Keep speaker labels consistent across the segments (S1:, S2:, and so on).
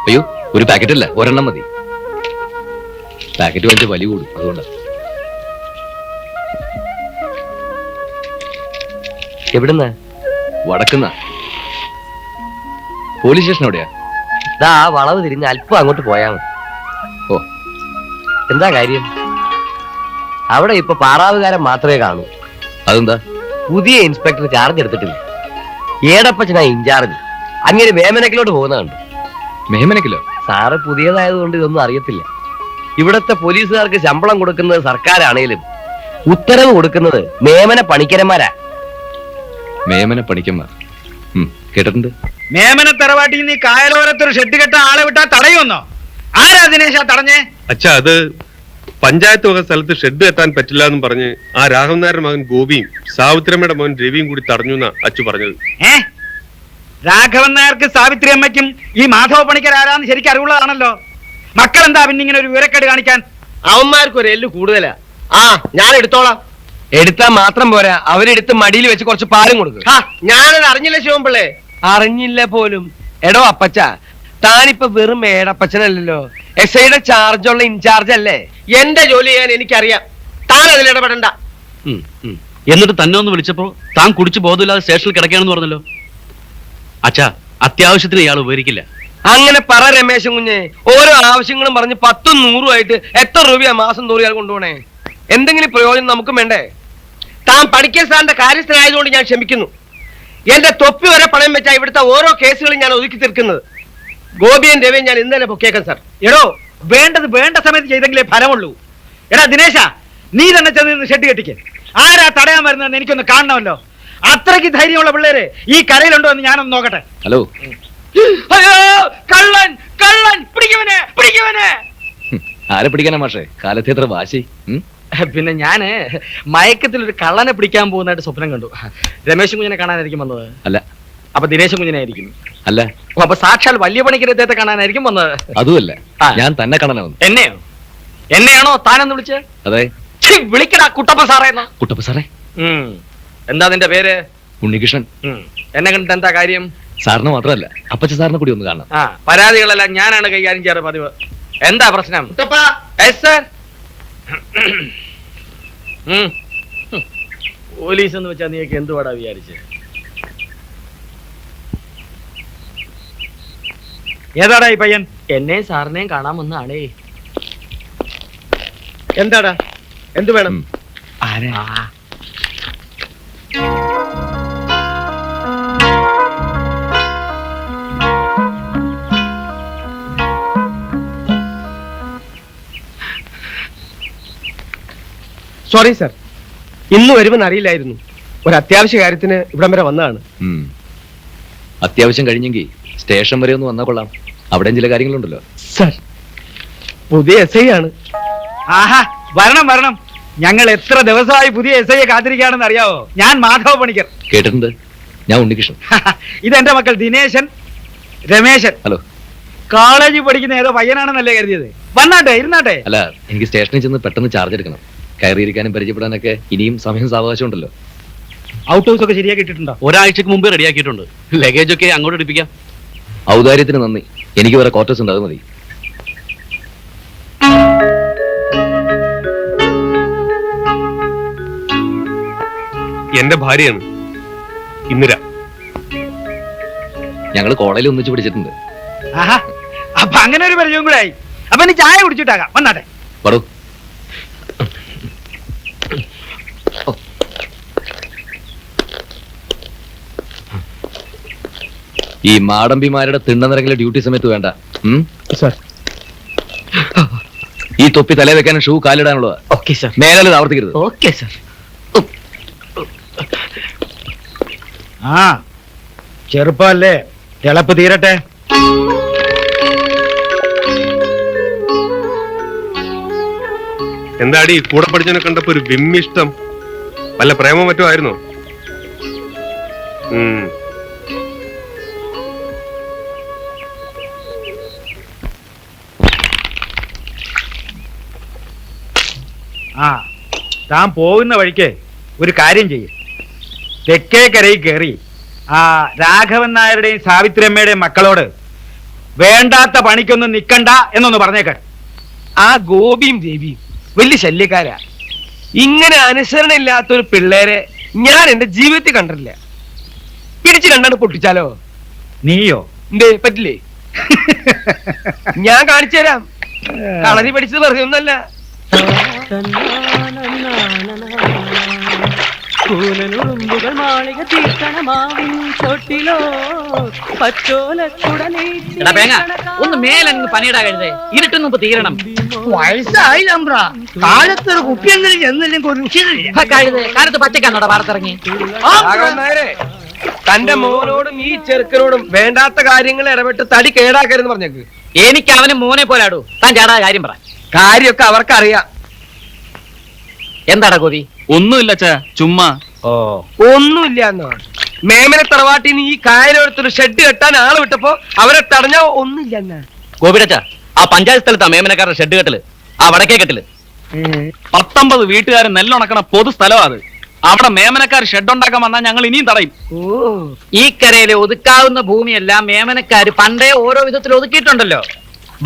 S1: അയ്യോ, ഒരു പാക്കറ്റ് അല്ല, ഒരെണ്ണം മതി. പാക്കറ്റ് വാങ്ങിച്ച വലിയ കൂടും, അതുകൊണ്ടാണ്.
S2: എവിടുന്ന്?
S1: വടക്കുന്ന. പോലീസ് സ്റ്റേഷൻ എവിടെയാ?
S2: ഇതാ വളവ് തിരിഞ്ഞ് അല്പം അങ്ങോട്ട് പോയാ മതി.
S1: ഓ,
S2: എന്താ കാര്യം? അവിടെ ഇപ്പൊ പാറാവുകാരൻ മാത്രമേ കാണൂ.
S1: അതെന്താ?
S2: പുതിയ ഇൻസ്പെക്ടർ ചാർജ് എടുത്തിട്ടില്ല. ഏടപ്പച്ചനാ ഇൻചാർജ്. അങ്ങനെ വേമനക്കിലോട്ട് പോകുന്നതുണ്ട്.
S1: മേമനക്കിലോ?
S2: സാറ് പുതിയതായതുകൊണ്ട് ഇതൊന്നും അറിയത്തില്ല. ഇവിടത്തെ പോലീസുകാർക്ക് ശമ്പളം കൊടുക്കുന്നത് സർക്കാരാണേലും ഉത്തരവ് കൊടുക്കുന്നത് മേമന പണിക്കരന്മാരാ.
S1: മേമന പണിക്കന്മാർ കേട്ടിട്ടുണ്ട്.
S3: മേമന തറവാട്ടിൽ നീ കായലോരത്തൊരു ഷെഡ് കെട്ട ആളെ വിട്ടാ തടയുമെന്നോ? ആരാ ദിനേശ തടഞ്ഞേ?
S4: അച്ഛാ, അത് പഞ്ചായത്ത് വക സ്ഥലത്ത് ഷെഡ് കെട്ടാൻ പറ്റില്ല എന്നും പറഞ്ഞ് ആ രാഘവൻ നായരുടെ മകൻ ഗോപിയും സാവിത്രിയമ്മയുടെ മകൻ രവിയും കൂടി തടഞ്ഞു എന്നാ അച്ചു പറഞ്ഞത്.
S3: രാഘവൻ നായർക്ക് സാവിത്രി അമ്മയ്ക്കും ഈ മാധവ പണിക്കർ ആരാന്ന് ശരിക്കും അറിവുള്ളതാണല്ലോ. മക്കളെന്താ പിന്നെ ഇങ്ങനെ ഒരു വിവരക്കേട് കാണിക്കാൻ?
S2: അവന്മാർക്ക് ഒരു എല്ല് കൂടുതലാ. ആ, ഞാൻ എടുത്തോളാം. എടുത്താൽ മാത്രം പോരാ, അവരെടുത്ത് മടിയിൽ വെച്ച് കുറച്ച് പാലും കൊടുക്കും. ഞാനത് അറിഞ്ഞില്ല ശിവൻപിള്ളേ. അറിഞ്ഞില്ല പോലും. എടോ അപ്പച്ച, താനിപ്പോ വെറും ഏടപ്പച്ചനല്ലല്ലോ, SIയുടെ ചാർജുള്ള ഇൻചാർജ് അല്ലേ? എന്റെ ജോലി ചെയ്യാൻ എനിക്കറിയാം, താൻ അതിൽ ഇടപെടണ്ട.
S5: എന്നിട്ട് തന്നെ ഒന്ന് വിളിച്ചപ്പോ താൻ കുടിച്ചു ബോധമില്ലാതെ സ്റ്റേഷനിൽ കിടക്കുകയാണെന്ന് പറഞ്ഞല്ലോ. അച്ഛാ, അത്യാവശ്യത്തിന് ഇയാൾ ഉപകരിക്കില്ല.
S2: അങ്ങനെ പറ രമേശൻ കുഞ്ഞെ. ഓരോ ആവശ്യങ്ങളും പറഞ്ഞ് 10ഉം 100ഉം ആയിട്ട് എത്ര രൂപയാ മാസം തോറും ഇയാൾ കൊണ്ടുപോണേ? എന്തെങ്കിലും പ്രയോജനം നമുക്കും വേണ്ടേ? താൻ പഠിക്കൽ സാറിന്റെ കാര്യസ്ഥനായതുകൊണ്ട് ഞാൻ ക്ഷമിക്കുന്നു. എന്റെ തൊപ്പി വരെ പണയം വെച്ചാ ഇവിടുത്തെ ഓരോ കേസുകളും ഞാൻ ഒതുക്കി തീർക്കുന്നത്. ഗോപിയൻ രവിയും ഞാൻ ഇന്ന് തന്നെ പൊക്കേക്കാം സാർ.
S3: എടോ, വേണ്ടത് വേണ്ട സമയത്ത് ചെയ്തെങ്കിലേ ഫലമുള്ളൂ. എടാ ദിനേശ, നീ തന്നെ ചെന്ന് ഷെഡ് കെട്ടിക്ക്. ആരാ തടയാൻ വരുന്നതെന്ന് എനിക്കൊന്ന് കാണണമല്ലോ. അത്രയ്ക്ക് ധൈര്യമുള്ള പിള്ളേര് ഈ കരയിലുണ്ടോ എന്ന് ഞാനൊന്ന് നോക്കട്ടെ.
S1: ഹലോ.
S3: അയ്യോ, കള്ളൻ കള്ളൻ, പിടിക്കുവനെ പിടിക്കുവനെ.
S1: ആരെ പിടിക്കാനാ മാഷേ? കാലത്തെ എത്ര വാശി.
S6: പിന്നെ ഞാന് മയക്കത്തിൽ ഒരു കള്ളനെ പിടിക്കാൻ പോകുന്നതായിട്ട് സ്വപ്നം കണ്ടു. രമേശൻ കുഞ്ഞിനെ കാണാനായിരിക്കും വന്നത്?
S1: അല്ല.
S6: അപ്പൊ ദിനേശൻ കുഞ്ഞിനായിരിക്കും?
S1: അല്ല.
S6: അപ്പൊ സാക്ഷാൽ വലിയ പണിക്കരെ അദ്ദേഹത്തെ കാണാനായിരിക്കും വന്നത്?
S1: അതുമല്ല, ഞാൻ തന്നെ കാണാനാ വന്നു.
S6: എന്നെയോ? എന്നെയാണോ താനെന്ന് വിളിച്ച്?
S1: അതെ.
S6: വിളിക്കടാ കുട്ടപ്പ സാറേ.
S1: കുട്ടപ്പ സാറേ.
S6: എന്താ നിന്റെ പേര്?
S1: ഉണ്ണികൃഷ്ണൻ.
S6: എന്നെ കണ്ടിട്ട് എന്താ കാര്യം?
S1: സാറിന് മാത്രമല്ല, അപ്പച്ച സാറിനെ കൂടി ഒന്ന് കാണാം.
S6: പരാതികളെല്ലാം ഞാനാണ് കൈകാര്യം ചെയ്യാറ് പതിവ്. എന്താ പ്രശ്നം? പോലീസ് എന്ന് വെച്ചാ നീക്ക് എന്തുവാടാ വിചാരിച്ച്?
S3: ഏതാടാ ഈ പയ്യൻ?
S6: എന്നെയും സാറിനെയും കാണാൻ വന്ന ആളേ.
S2: എന്താടാ, എന്ത് വേണം? സോറി സാർ, ഇന്ന് വരുമെന്ന് അറിയില്ലായിരുന്നു. ഒരു അത്യാവശ്യ കാര്യത്തിന് ഇവിടം വരെ വന്നതാണ്.
S1: അത്യാവശ്യം കഴിഞ്ഞെങ്കിൽ സ്റ്റേഷൻ വരെ ഒന്ന് വന്നാൽ കൊള്ളാം. അവിടെ ചില കാര്യങ്ങളുണ്ടല്ലോ.
S2: സാർ, പുതിയ SI ആണ്.
S3: ആഹാ, വരണം വരണം. ഞങ്ങൾ എത്ര ദിവസമായി പുതിയ SIയെ കാത്തിരിക്കുകയാണെന്ന് അറിയാവോ? ഞാൻ മാധവ പണിക്കർ.
S1: കേട്ടിട്ടുണ്ട്. ഞാൻ ഉണ്ണികൃഷ്ണൻ.
S3: ഇതെന്റെ മക്കൾ ദിനേശൻ, രമേശൻ.
S1: ഹലോ.
S3: കോളേജിൽ പഠിക്കുന്ന ഏതോ പയ്യനാണെന്നല്ലേ കരുതിയത്? വന്നാട്ടെ, ഇരുന്നാട്ടെ.
S1: അല്ല, എനിക്ക് സ്റ്റേഷനിൽ ചെന്ന് പെട്ടെന്ന് ചാർജ് എടുക്കണം. കയറിയിരിക്കാനും പരിചയപ്പെടാനൊക്കെ ഇനിയും സമയം സാവകാശം ഉണ്ടല്ലോ.
S3: ഔട്ട് ഹൗസ് ഒക്കെ ശരിയാക്കി ഇട്ടിട്ടുണ്ടോ?
S5: ഒരാഴ്ചക്ക് മുമ്പേ റെഡിയാക്കിയിട്ടുണ്ട്. ലഗേജ് ഒക്കെ അങ്ങോട്ട് എടുപ്പിക്കാം.
S1: ഔദാര്യത്തിന് നന്ദി. എനിക്ക് വേറെ ക്വാർട്ടേഴ്സ് ഉണ്ട്, അത് മതി.
S4: എന്റെ ഭാര്യയാണ് ഇന്ദിര.
S1: ഞങ്ങൾ കോളേജിൽ ഒന്നിച്ച് പഠിച്ചിട്ടുണ്ട്.
S3: ആഹാ, അപ്പൊ അങ്ങനെ ഒരു പരിചയം കൂടെ ആയി. അപ്പൊ നീ ചായ കുടിച്ചിട്ടാകാം. വന്നാട്ടെ.
S1: പറൂ. ഈ മാടമ്പിമാരുടെ തിണ്ണനിറങ്ങിലെ ഡ്യൂട്ടി സമയത്ത് വേണ്ട. ഈ തൊപ്പി തലേ വെക്കാനും ഷൂ കാലിടാനുള്ളതാ.
S6: Okay sir.
S1: മേലെ ആവർത്തിക്കരുത്.
S6: Okay sir.
S3: ആ, ചെറുപ്പല്ലേ, തിളപ്പ് തീരട്ടെ.
S4: എന്താടി കൂടെ പഠിച്ചവനെ കണ്ടപ്പോ ഒരു വിമ്മിഷ്ടം? വല്ല പ്രേമം മറ്റോ ആയിരുന്നോ?
S3: ആ, താൻ പോകുന്ന വഴിക്ക് ഒരു കാര്യം ചെയ്യും. തെക്കേക്കരയിൽ കയറി ആ രാഘവൻ നായരുടെയും സാവിത്രിയമ്മയുടെയും മക്കളോട് വേണ്ടാത്ത പണിക്കൊന്നും നിക്കണ്ട എന്നൊന്ന് പറഞ്ഞേക്ക.
S2: ആ ഗോപിയും ദേവിയും വലിയ ശല്യക്കാരാ. ഇങ്ങനെ അനുസരണ ഇല്ലാത്തൊരു പിള്ളേരെ ഞാൻ എന്റെ ജീവിതത്തിൽ കണ്ടിട്ടില്ല. പിടിച്ച് രണ്ടാണ് പൊട്ടിച്ചാലോ?
S3: നീയോ?
S2: എന്തേ പറ്റില്ലേ? ഞാൻ കാണിച്ചു തരാം. കളരി പഠിച്ചത് വെറുതെ ഒന്നല്ല.
S7: കൂനനുറുമ്പുകൾ മാളിക തീർക്കണമാവിൻ ചോട്ടിലോ
S6: എടാ പേങ്ങ ഒന്ന് മേലങ്ങ് പണിയിടാ കഴുതേ, ഇരുട്ടിന് മുമ്പ് തീരണം.
S8: വയസ്സായി നമ്പ്ര, കാലത്തൊരു കുപ്പിയെങ്കിലും ചെന്നില്ലെങ്കിൽ ഒരു ഉച്ചിരില്ല.
S6: കഴുതേ കാലത്ത് പച്ചക്കാന്നോടാ വാർത്തിറങ്ങി.
S2: രാഘവന്നായരെ, തന്റെ മോനോടും ഈ ചെറുക്കനോടും വേണ്ടാത്ത കാര്യങ്ങൾ ഇടപെട്ട് തടി കേടാക്കരുതെന്ന് പറഞ്ഞേക്ക്.
S6: എനിക്ക് അവന് മോനെ പോലാടൂ. താൻ ചേടാ കാര്യം പറ.
S2: കാര്യമൊക്കെ അവർക്കറിയാം.
S6: എന്താടാ ഗോപി?
S5: ഒന്നുമില്ല അച്ഛാ, ചുമ്മാ.
S6: ഓ,
S2: ഒന്നുമില്ല എന്നോ. മേമനെ തറവാട്ടിൽ നിന്ന് ഈ കായലോരത്തൊരു ഷെഡ് കെട്ടാൻ ആള് വിട്ടപ്പോ അവരെ തടഞ്ഞാ ഒന്നുമില്ല എന്നാ.
S6: ഗോപിടച്ചാ, ആ പഞ്ചായത്ത് സ്ഥലത്താ മേമനക്കാരുടെ ഷെഡ് കെട്ടല്, ആ വടക്കേ കെട്ടല്.
S5: 19 വീട്ടുകാരൻ നെല്ലുണക്കണ പൊതു സ്ഥലമാ അത്. അവിടെ മേമനക്കാർ ഷെഡ് ഉണ്ടാക്കാൻ വന്നാൽ ഞങ്ങൾ ഇനിയും തടയും.
S6: ഈ കരയിലെ ഒതുക്കാവുന്ന ഭൂമിയെല്ലാം മേമനക്കാര് പണ്ടേ ഓരോ വിധത്തിൽ ഒതുക്കിയിട്ടുണ്ടല്ലോ.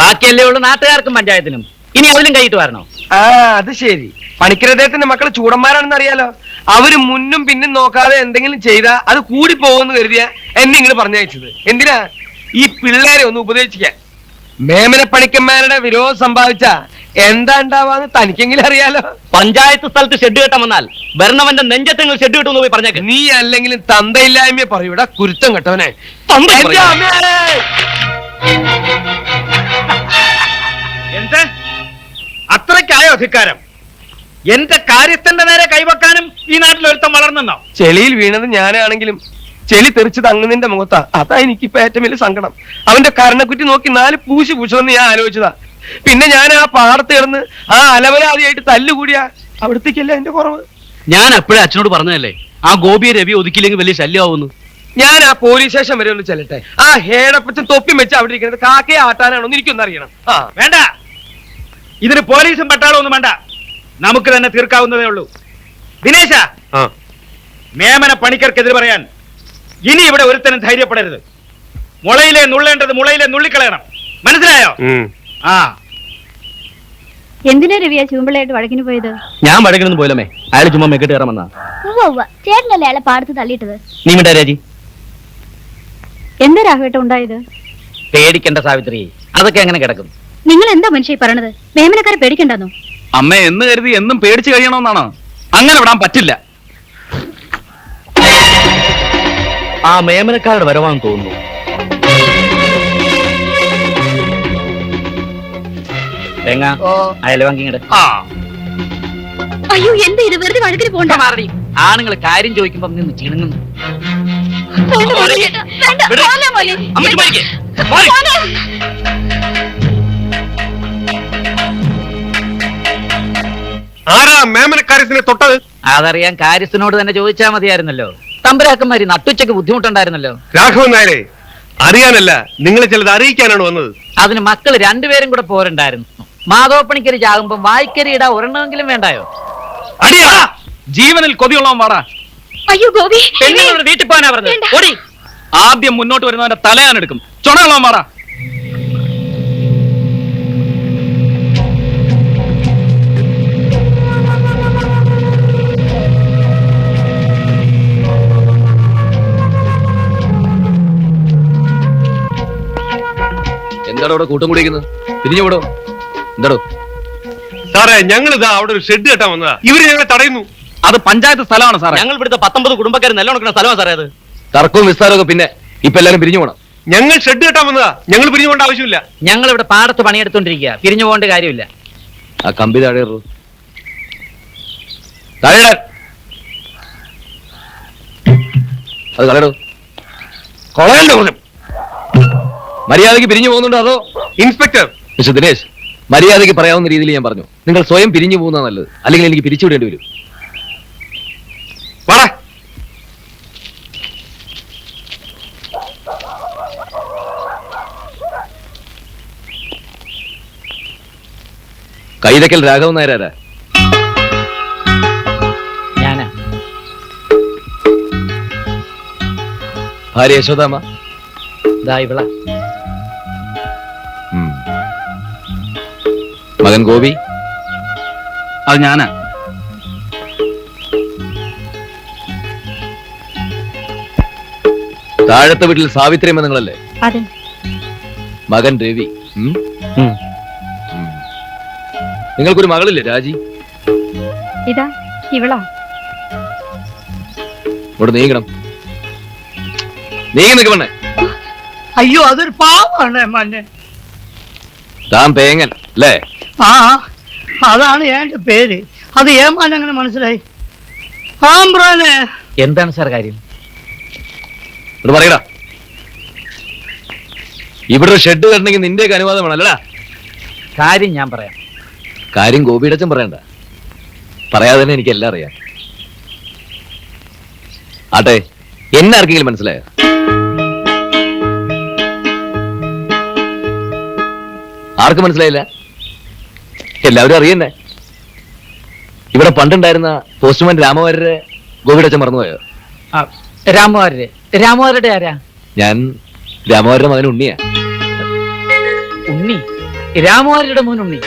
S6: ബാക്കിയല്ലേ ഉള്ളു നാട്ടുകാർക്കും പഞ്ചായത്തിനും. ഇനി അതിലും കൈയിട്ട് വരണോ?
S2: ആ, അത് ശരി. പണിക്കരദ്ദേഹത്തിന്റെ മക്കള് ചൂടന്മാരാണെന്ന് അറിയാലോ. അവര് മുന്നും പിന്നും നോക്കാതെ എന്തെങ്കിലും ചെയ്താ അത് കൂടി പോകുമെന്ന് കരുതിയ എന്നെ ഇങ്ങനെ പറഞ്ഞയച്ചത്. എന്തിനാ? ഈ പിള്ളേരെ ഒന്ന് ഉപദേശിക്കാൻ. മേമന പണിക്കന്മാരുടെ വിരോധം സംഭാവിച്ച എന്താ ഉണ്ടാവാന്ന് തനിക്കെങ്കിലും അറിയാലോ.
S6: പഞ്ചായത്ത് സ്ഥലത്ത് ഷെഡ് കെട്ടാൻ വന്നാൽ വരണവന്റെ നെഞ്ചത്തെങ്കിലും ഷെഡ് കിട്ടുമെന്ന് പോയി പറഞ്ഞേക്ക്.
S2: നീ അല്ലെങ്കിലും തന്തയില്ലായ്മയെ പറയൂടാ കുരുത്തം കെട്ടവനെ.
S6: തന്ത
S3: എന്ത് അത്രയ്ക്കായോ അധികാരം? എന്റെ കാര്യസ്ഥന്റെ നേരെ കൈവെക്കാനും ഈ നാട്ടിൽ ഒരുത്തം വളർന്നെന്നോ?
S2: ചെളിയിൽ വീണത് ഞാനാണെങ്കിലും ചെളി തെറിച്ചത് അങ്ങുന്നതിന്റെ മുഖത്താ. അതാ എനിക്കിപ്പോ ഏറ്റവും വലിയ സങ്കടം. അവന്റെ കരണക്കുറ്റി നോക്കി 4 പൂശി പൂശണമെന്ന് ഞാൻ ആലോചിച്ചതാ. പിന്നെ ഞാൻ ആ പാടത്ത് കിടന്ന് ആ അലവലാതിയായിട്ട് തല്ലുകൂടിയ അവിടത്തേക്കല്ലേ എന്റെ കുറവ്.
S5: ഞാൻ എപ്പോഴും അച്ഛനോട് പറഞ്ഞതല്ലേ, ആ ഗോപിയെ രവി ഒതുക്കില്ലെങ്കിൽ വലിയ ശല്യമാവുന്നു.
S2: ഞാൻ ആ പോലീസ് സ്റ്റേഷൻ വരെ ഒന്ന് ചെല്ലട്ടെ. ആ ഹേടപ്പച്ചൻ തൊപ്പി വെച്ച് അവിടെ ഇരിക്കുന്നത് കാക്കയെ ആട്ടാനാണോ എന്ന് എനിക്കൊന്നും അറിയണം. ആ,
S3: വേണ്ട, ഇതിന് പോലീസും പട്ടാളവും ഒന്നും വേണ്ട. നമുക്ക് തന്നെ തീർക്കാവുന്നതേ ഉള്ളൂ. ദിനേശ,
S4: ആ
S3: മേമന പണിക്കർക്കെതിരെ പറയാൻ ഇനി ഇവിടെ ഒരുത്തനും ധൈര്യപ്പെടരുത്. മുളയിലെ നുള്ളേണ്ടത് മുളയിലെ നുള്ളിക്കളയണം. മനസ്സിലായോ? ആ,
S9: എന്തിനാ രവിയാ ചൂമ്പിളയായിട്ട് വഴക്കിന് പോയത്?
S6: ഞാൻ വഴക്കിനൊന്നും പോയില്ലമ്മേ, അയാൾ ചുമ്മാ മെക്കിട്ട് കയറാൻ വന്നാ.
S9: ചേട്ടനല്ലേ അയാളെ പാടത്ത് തള്ളിയിട്ടത്?
S6: നീ മിണ്ടാ രാജി.
S9: എന്താ രാഘവേട്ട ഉണ്ടായത്?
S6: പേടിക്കണ്ട സാവിത്രി, അതൊക്കെ എങ്ങനെ കിടക്കും.
S9: നിങ്ങൾ എന്താ മനുഷ്യ പറയണത്? മേമനക്കാരെ പേടിക്കണ്ടെന്നോ?
S5: അമ്മ എന്ന് കരുതി എന്നും പേടിച്ചു കഴിയണമെന്നാണോ? അങ്ങനെ വിടാൻ പറ്റില്ല.
S6: ആ മേമനക്കാരുടെ വരവാന്ന് തോന്നുന്നു. തേങ്ങ അയല വാങ്ങിങ്ങട്.
S9: അയ്യോ, എന്താ ഇത്? വെറുതെ വഴക്കിന് പോണ്ട.
S6: മാറി. ആണുങ്ങൾ കാര്യം ചോദിക്കുമ്പോ നിന്ന് ചിണുങ്ങുന്നു. അമ്മച്ചി മാറിക്ക്. മാറി.
S4: ആരാ മേമനക്കാര്യത്തിനെ തൊട്ടത്?
S6: അതറിയാൻ കാര്യസ്ഥനോട് തന്നെ ചോദിച്ചാൽ മതിയായിരുന്നല്ലോ. തമ്പുരാക്കന്മാരി നട്ടുച്ചക്ക് ബുദ്ധിമുട്ടുണ്ടായിരുന്നല്ലോ.
S4: രാഘവൻ നായരെ, അറിയാനല്ല, നിങ്ങളെ ചിലത് അറിയിക്കാനാണ് വന്നത്.
S6: അതിന് മക്കള് രണ്ടുപേരും കൂടെ പോരണ്ടായിരുന്നു. മാധവപ്പണിക്കര് ചാകുമ്പോ വായിക്കരിയിടാ ഒരെണ്ണമെങ്കിലും വേണ്ടായോ?
S5: അടിയാ, ജീവനിൽ കൊതിയുള്ളവൻ വാടാ.
S9: അയ്യോ ഗോപി,
S6: പെണ്ണുങ്ങളുടെ വീട്ടിൽ പോകാനാ പറഞ്ഞത്. ഓടി.
S5: ആദ്യം മുന്നോട്ട് വരുന്നവന്റെ തലയാനെടുക്കും. ചുണയുള്ളവൻ വാടാ.
S1: എന്താടോ അവിടെ കൂട്ടം കൂടിയിരിക്കുന്നത്? തിരിഞ്ഞു വിടോ. എന്താടോ?
S4: സാറേ, ഞങ്ങൾ ഇതാ അവിടെ ഒരു ഷെഡ് കെട്ടാൻ വന്നതാ. ഇവര് ഞങ്ങളെ തടയുന്നു.
S5: അത് പഞ്ചായത്ത് സ്ഥലമാണ് സാറേ.
S6: ഞങ്ങൾ ഇവിടുത്തെ 19 കുടുംബക്കാർ നെല്ലുണക്കുന്ന സ്ഥലമാണ് സാറേ അത്.
S1: തർക്കവും വിസ്താരമൊക്കെ പിന്നെ. ഇപ്പൊ എല്ലാരും പിരിഞ്ഞു പോണം.
S4: ഞങ്ങൾ ഷെഡ് കെട്ടാൻ വന്നതാ. ഞങ്ങൾ പിരിഞ്ഞു പോകേണ്ട ആവശ്യമില്ല.
S6: ഞങ്ങൾ ഇവിടെ പാടത്ത് പണിയെടുത്തോണ്ടിരിക്കുക. പിരിഞ്ഞു പോകേണ്ട കാര്യമില്ല.
S1: ആ കമ്പി താഴെ താഴെ അത് കളയടോ. കളയണ്ടോ? മര്യാദയ്ക്ക് പിരിഞ്ഞു പോകുന്നുണ്ടോ അതോ?
S4: ഇൻസ്പെക്ടർ
S1: മിസ്റ്റർ ദിനേശ്, മര്യാദയ്ക്ക് പറയാവുന്ന രീതിയിൽ ഞാൻ പറഞ്ഞു. നിങ്ങൾ സ്വയം പിരിഞ്ഞു പോകുന്ന നല്ലത്, അല്ലെങ്കിൽ എനിക്ക് പിരിച്ചുവിടേണ്ടി വരും.
S4: വാടാ.
S1: കൈതക്കൽ രാഘവൻ നായരാരാ?
S6: ഞാനാ.
S1: ഭാര്യ യശോദാമ്മ?
S6: ദാ ഇവള.
S1: മകൻ ഗോപി?
S5: അത് ഞാനാ.
S1: താഴത്തെ വീട്ടിൽ സാവിത്രി അമ്മ നിങ്ങളല്ലേ?
S9: അതെ.
S1: മകൻ രവി. നിങ്ങൾക്കൊരു മകളില്ലേ രാജി?
S9: ഇതാ ഇവളാ.
S1: ഇവിടെ നീങ്ങണം. നീങ്ങി നിൽക്കണേ.
S8: അയ്യോ അതൊരു പാവാണ് മന്നെ.
S1: താൻ പേങ്ങൻ അല്ലേ?
S8: ആ അതാണ് എന്റെ പേര്. അത് ഏമാൻ അങ്ങനെ മനസ്സിലായി? ആമ്പ്രാനെ.
S6: എന്താണ് സാർ കാര്യം?
S1: ഇവിടെ പറയടാ. ഇവിടെ ഷെഡ് കെട്ടണമെങ്കിൽ നിന്റെയൊക്കെ അനുവാദം വേണമല്ലടാ.
S6: കാര്യം ഞാൻ പറയാം.
S1: കാര്യം ഗോപിയുടെ അച്ഛൻ പറയണ്ട. പറയാതെ തന്നെ എനിക്ക് എല്ലാം അറിയാം. ആട്ടെ, എന്നെ ആർക്കെങ്കിലും മനസ്സിലായോ? ആർക്കും മനസ്സിലായില്ല? എല്ലാവരും അറിയണ്ടേ? ഇവിടെ പണ്ടുണ്ടായിരുന്ന പോസ്റ്റ്മാൻ രാമവാര്യരെ ഗോപിയുടെ അച്ഛൻ മറന്നുപോയോ?
S6: രാമവാര്യരുടെ ആരാ?
S1: ഞാൻ രാമവാര്യരുടെ മകൻ ഉണ്ണിയാ.
S6: ഉണ്ണി? രാമവാര്യരുടെ മോൻ ഉണ്ണി?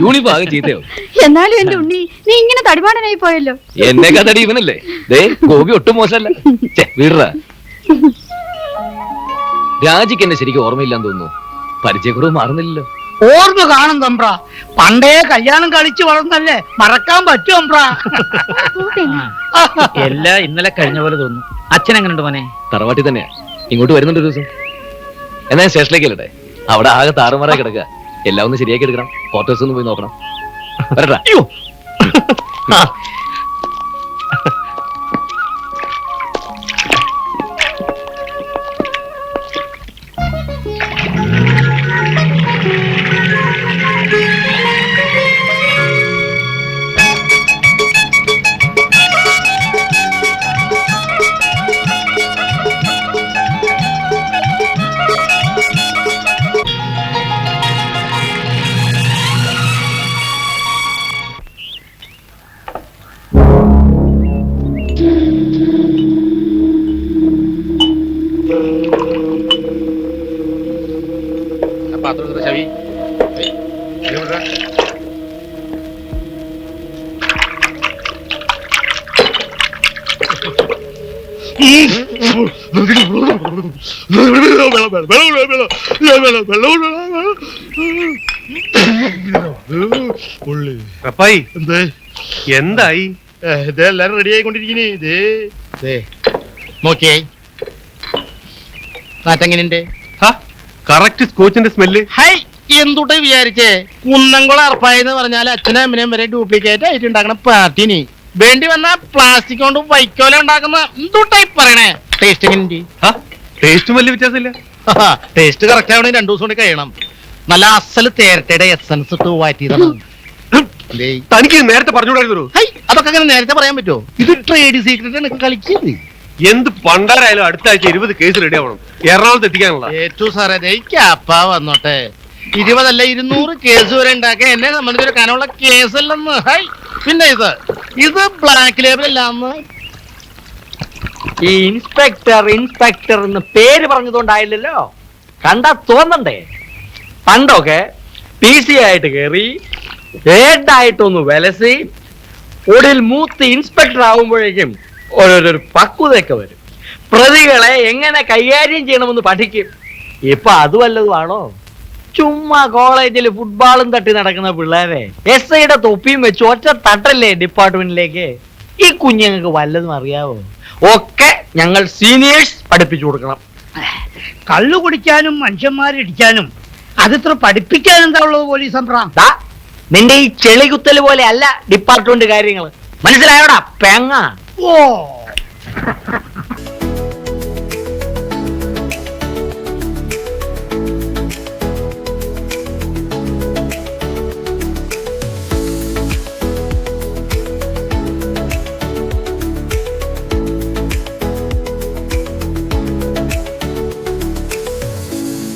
S1: യൂണിഫോം ആകെ ചീത്തയോ?
S9: എന്നാലും എന്റെ ഉണ്ണി, നീ ഇങ്ങനെ തടിപാടനായി പോയല്ലോ.
S1: എന്നെ തടി ഇവനല്ലേ? ദേ ഗോപി ഒട്ടും മോശമല്ല. വീടറാ. രാജിക്ക് എന്നെ ശരിക്കും ഓർമ്മയില്ലാന്ന് തോന്നുന്നു. പരിചയക്കുറവ് മാറുന്നില്ലല്ലോ.
S8: ഓർമ്മ കാണും തമ്പ്ര. പണ്ടേ കല്യാണം കളിച്ചു വളർന്നല്ലേ, മറക്കാൻ പറ്റും തമ്പ്ര.
S6: എല്ലാം ഇന്നലെ കഴിഞ്ഞ പോലെ തോന്നുന്നു. അച്ഛൻ എങ്ങനെയുണ്ട് മോനെ?
S1: തറവാട്ടി തന്നെയാ. ഇങ്ങോട്ട് വരുന്നുണ്ട് ഒരു ദിവസം. എന്നാ സ്റ്റേഷനിലേക്ക് അല്ലേ? അവിടെ ആകെ താറുമാറായി കിടക്കുക. എല്ലാം ഒന്ന് ശരിയാക്കി എടുക്കണം. ക്വാർട്ടേഴ്സ് ഒന്ന് പോയി നോക്കണം. വരട്ടാ.
S4: റപ്പായി എന്തായി?
S3: ഇതെല്ലാരും റെഡി ആയിക്കൊണ്ടിരിക്കുന്നേ. നോക്കിയേ കാറ്റെങ്ങനെയുണ്ട്?
S4: കറക്റ്റ് സ്കോച്ചിന്റെ സ്മെല്ല്.
S3: ഹൈ, എന്തുട്ട് വിചാരിച്ചേ? കുന്നംകുളം അർപ്പായെന്ന് പറഞ്ഞാൽ അച്ഛനും അമ്മനും വരെ ഡ്യൂപ്ലിക്കേറ്റ് ആയിട്ട് ഉണ്ടാക്കണ പാർട്ടിനി വേണ്ടി വന്ന പ്ലാസ്റ്റിക് കൊണ്ട് വൈക്കോല ഉണ്ടാക്കുന്ന എന്തുട്ടായി പറയണേ? ടേസ്റ്റ് എങ്ങനെയുണ്ട്?
S4: ടേസ്റ്റും വലിയ വ്യത്യാസമില്ല.
S3: ടേസ്റ്റ് കറക്റ്റ് ആവണേ 2 ദിവസം കൊണ്ട് കഴിയണം. നല്ല അസല് തേരട്ടയുടെ എസൻസ് ഇട്ട് വാറ്റിയതാണ്.
S4: തനിക്ക് നേരത്തെ പറഞ്ഞുകൂടായിരുന്നു.
S3: അതൊക്കെ അങ്ങനെ നേരത്തെ പറയാൻ പറ്റുമോ? ഇത് ട്രേഡ് സീക്രട്ട് ആണ് കളിക്കുന്നത്.
S4: എന്ത് പണ്ടാരായാലും അടുത്ത ആഴ്ച 20 കേസ് റെഡി ആവണം. എറണാകുളത്ത് എത്തിക്കാനുള്ള.
S3: ഏറ്റവും സാറേ ക്യാപ്പാ വന്നോട്ടെ. 20 അല്ല 200 കേസ് വരെ ഉണ്ടാക്കാൻ എന്നെ സംബന്ധിച്ചൊരു കനമുള്ള കേസല്ലെന്ന്. ഹൈ, പിന്നെ ഇത് ബ്ലാക്ക് ലേബൽ അല്ലാന്ന്.
S6: ഈ ഇൻസ്പെക്ടർ എന്ന് പേര് പറഞ്ഞതുകൊണ്ടായില്ലല്ലോ. കണ്ടാ തോന്നണ്ടേ? പണ്ടൊക്കെ PC ആയിട്ട് കയറി ഹെഡായിട്ടൊന്ന് വിലസി ഒടുവിൽ മൂത്ത് ഇൻസ്പെക്ടർ ആവുമ്പോഴേക്കും ഓരോരോ പക്വതയൊക്കെ വരും. പ്രതികളെ എങ്ങനെ കൈകാര്യം ചെയ്യണമെന്ന് പഠിക്കും. ഇപ്പൊ അത് വല്ലതുമാണോ? ചുമ്മാ കോളേജിൽ ഫുട്ബോളും തട്ടി നടക്കുന്ന പിള്ളേരെ SIയുടെ തൊപ്പിയും വെച്ച് ഒറ്റ തട്ടല്ലേ ഡിപ്പാർട്ട്മെന്റിലേക്ക്. ഈ കുഞ്ഞുങ്ങൾക്ക് വല്ലതും അറിയാവോ? ഒക്കെ ഞങ്ങൾ സീനിയേഴ്സ് പഠിപ്പിച്ചു കൊടുക്കണം.
S8: കള്ളു കുടിക്കാനും മനുഷ്യന്മാരിടിക്കാനും അതിത്ര പഠിപ്പിക്കാൻ എന്താ ഉള്ളത് പോലീസ് അമ്പ്ര?
S6: നിന്റെ ഈ ചെളികുത്തൽ പോലെ അല്ല ഡിപ്പാർട്ട്മെന്റ് കാര്യങ്ങൾ. മനസ്സിലായോടാ പെങ്ങ?
S8: ഓ